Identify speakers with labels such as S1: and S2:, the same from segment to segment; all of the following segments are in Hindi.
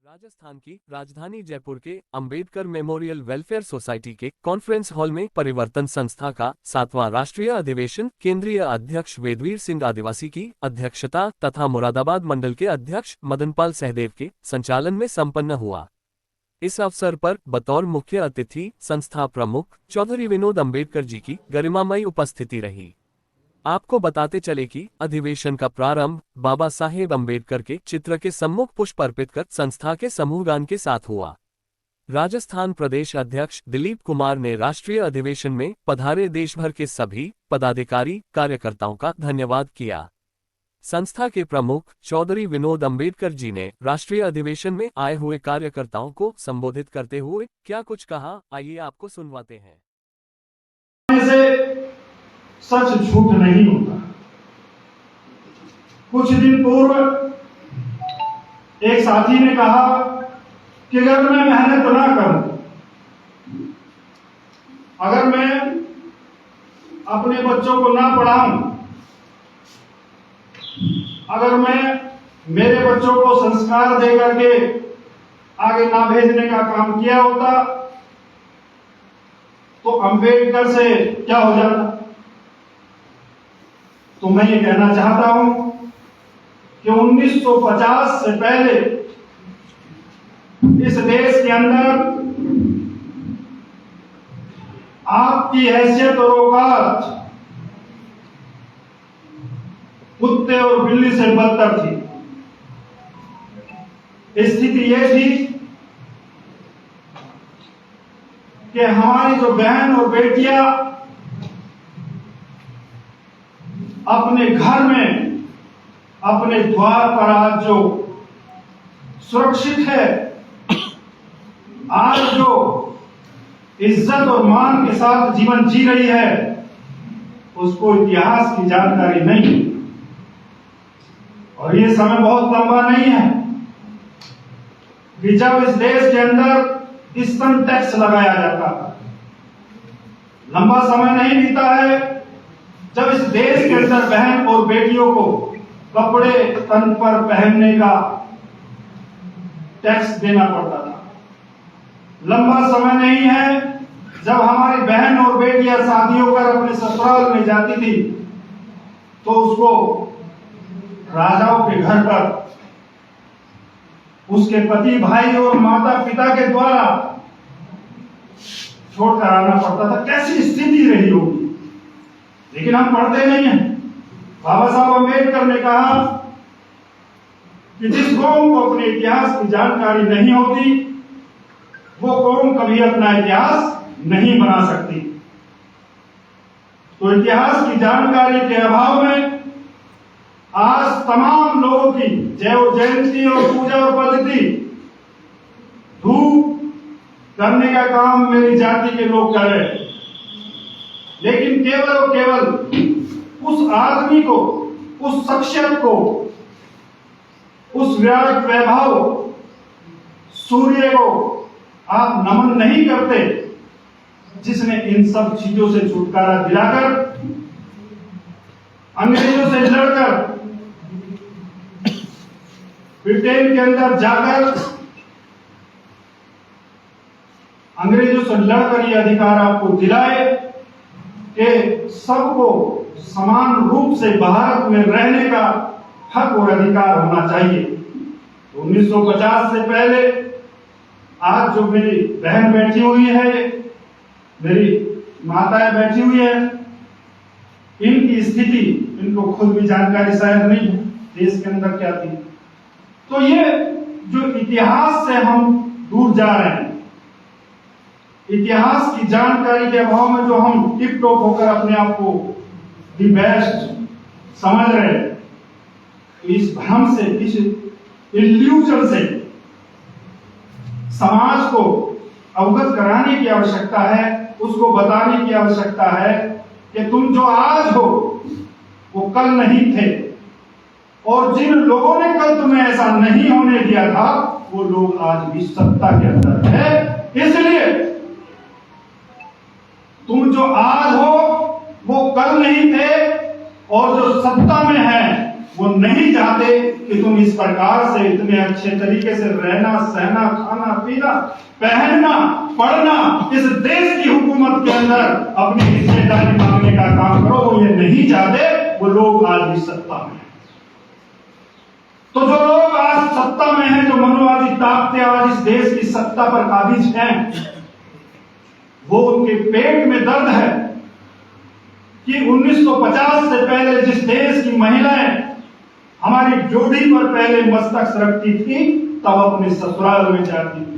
S1: राजस्थान की राजधानी जयपुर के अंबेडकर मेमोरियल वेलफेयर सोसाइटी के कॉन्फ्रेंस हॉल में परिवर्तन संस्था का 7वां राष्ट्रीय अधिवेशन केंद्रीय अध्यक्ष वेदवीर सिंह आदिवासी की अध्यक्षता तथा मुरादाबाद मंडल के अध्यक्ष मदनपाल सहदेव के संचालन में संपन्न हुआ। इस अवसर पर बतौर मुख्य अतिथि संस्था प्रमुख चौधरी विनोद अंबेडकर जी की गरिमामयी उपस्थिति रही। आपको बताते चले कि अधिवेशन का प्रारंभ बाबा साहेब अंबेडकर के चित्र के सम्मुख पुष्प अर्पित कर संस्था के समूह गान के साथ हुआ। राजस्थान प्रदेश अध्यक्ष दिलीप कुमार ने राष्ट्रीय अधिवेशन में पधारे देश भर के सभी पदाधिकारी कार्यकर्ताओं का धन्यवाद किया। संस्था के प्रमुख चौधरी विनोद अंबेडकर जी ने राष्ट्रीय अधिवेशन में आए हुए कार्यकर्ताओं को संबोधित करते हुए क्या कुछ कहा, आइए आपको सुनवाते हैं।
S2: सच झूठ नहीं होता। कुछ दिन पूर्व एक साथी ने कहा कि अगर मैं मेहनत ना करूं, अगर मैं अपने बच्चों को ना पढ़ाऊं, अगर मैं मेरे बच्चों को संस्कार दे करके आगे ना भेजने का काम किया होता तो अंबेडकर से क्या हो जाता। तो मैं ये कहना चाहता हूं कि 1950 से पहले इस देश के अंदर आपकी हैसियत और औकात कुत्ते और बिल्ली से बदतर थी। स्थिति यह थी कि हमारी जो बहन और बेटियां अपने घर में अपने द्वार पर आज जो सुरक्षित है, आज जो इज्जत और मान के साथ जीवन जी रही है, उसको इतिहास की जानकारी नहीं। और ये समय बहुत लंबा नहीं है कि जब इस देश के अंदर स्तन टैक्स लगाया जाता। लंबा समय नहीं बीता है जब इस देश के अंदर बहन और बेटियों को कपड़े तन पर पहनने का टैक्स देना पड़ता था। लंबा समय नहीं है जब हमारी बहन और बेटियां शादी होकर अपने ससुराल में जाती थी तो उसको राजाओं के घर पर उसके पति, भाई और माता पिता के द्वारा छोड़कर आना पड़ता था। कैसी स्थिति रही होगी, लेकिन हम पढ़ते नहीं हैं। बाबा साहब अंबेडकर ने कहा कि जिस कौम को अपने इतिहास की जानकारी नहीं होती वो कौम कभी अपना इतिहास नहीं बना सकती। तो इतिहास की जानकारी के अभाव में आज तमाम लोगों की जयंती और पूजा और पद्धति धूप करने का काम मेरी जाति के लोग कर रहे हैं, लेकिन केवल और केवल उस आदमी को, उस शख्सियत को, उस विराट वैभव सूर्य को आप नमन नहीं करते जिसने इन सब चीजों से छुटकारा दिलाकर, अंग्रेजों से लड़कर, ब्रिटेन के अंदर जाकर अंग्रेजों से लड़कर ये अधिकार आपको दिलाए कि सबको समान रूप से भारत में रहने का हक और अधिकार होना चाहिए। तो 1950 से पहले आज जो मेरी बहन बैठी हुई है, मेरी माताएं बैठी हुई है, इनकी स्थिति इनको खुद भी जानकारी शायद नहीं है देश के अंदर क्या थी। तो ये जो इतिहास से हम दूर जा रहे हैं, इतिहास की जानकारी के अभाव में जो हम टिप टॉप होकर अपने आप को दी बेस्ट समझ रहे हैं, तो इस भ्रम से, इस इल्यूजन से समाज को अवगत कराने की आवश्यकता है, उसको बताने की आवश्यकता है कि तुम जो आज हो वो कल नहीं थे, और जिन लोगों ने कल तुम्हें ऐसा नहीं होने दिया था वो लोग आज भी सत्ता के अंदर है। इसलिए तुम जो आज हो वो कल नहीं थे, और जो सत्ता में है वो नहीं चाहते कि तुम इस प्रकार से इतने अच्छे तरीके से रहना, सहना, खाना, पीना, पहनना, पढ़ना, इस देश की हुकूमत के अंदर अपनी हिस्सेदारी मांगने का काम करो। वो ये नहीं चाहते। वो लोग आज भी सत्ता में हैं। तो जो लोग आज सत्ता में हैं, जो मनोवादी ताकतें आज इस देश की सत्ता पर काबिज हैं, वो उनके पेट में दर्द है कि 1950 से पहले जिस देश की महिलाएं हमारी ड्योढ़ी पर पहले मस्तक रखती थी, तब अपने ससुराल में जाती थी।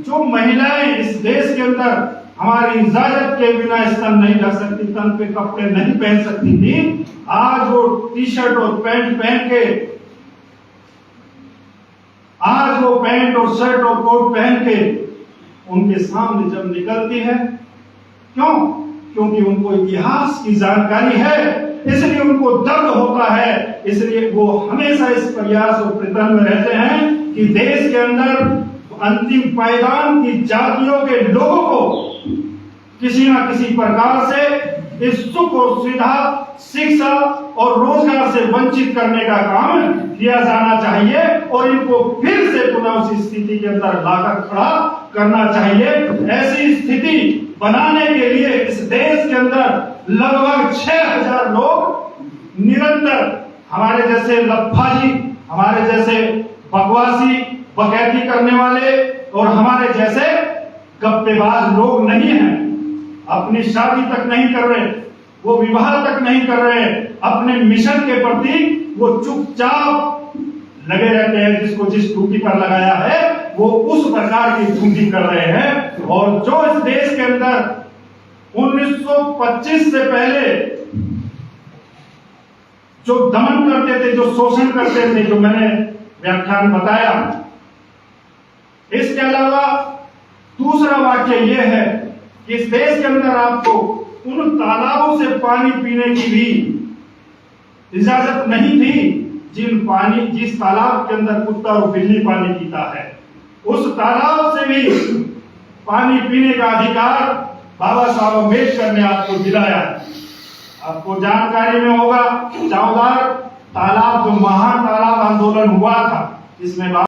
S2: जो महिलाएं इस देश के अंदर हमारी इजाजत के बिना स्तन नहीं रख सकती, तन पे कपड़े नहीं पहन सकती थी, आज वो टी शर्ट और पैंट पहन के, आज वो पैंट और शर्ट और कोट पहन के उनके सामने जब निकलती है, क्यों? क्योंकि उनको इतिहास की जानकारी है, इसलिए उनको दर्द होता है, इसलिए वो हमेशा इस प्रयास और प्रयत्न में रहते हैं कि देश के अंदर अंतिम पायदान की जातियों के लोगों को किसी ना किसी प्रकार से इस सुख और सुविधा, शिक्षा और रोजगार से वंचित करने का काम किया जाना चाहिए और इनको फिर से पुनः उसी स्थिति के अंदर लाकर खड़ा करना चाहिए। ऐसी स्थिति बनाने के लिए इस देश के अंदर लगभग 6000 लोग निरंतर हमारे जैसे लफाजी, हमारे जैसे बकवासी, बकैती करने वाले और हमारे जैसे गप्पेबाज लोग नहीं हैं। अपनी शादी तक नहीं कर रहे, वो विवाह तक नहीं कर रहे, अपने मिशन के प्रति वो चुपचाप लगे रहते हैं। जिसको जिस ड्यूटी पर लगाया है वो उस प्रकार की ड्यूटी कर रहे हैं। और जो इस देश के अंदर 1925 से पहले जो दमन करते थे, जो शोषण करते थे, जो मैंने व्याख्यान बताया, इसके अलावा दूसरा वाक्य यह है कि इस देश के अंदर आपको उन तालाबों से पानी पीने की भी इजाजत नहीं थी जिस तालाब के अंदर कुत्ता और बिल्ली पानी पीता है। उस तालाब से भी पानी पीने का अधिकार बाबा साहब अम्बेडकर ने आपको दिलाया। आपको जानकारी में होगा, चावदार तालाब जो महान तालाब आंदोलन हुआ था, इसमें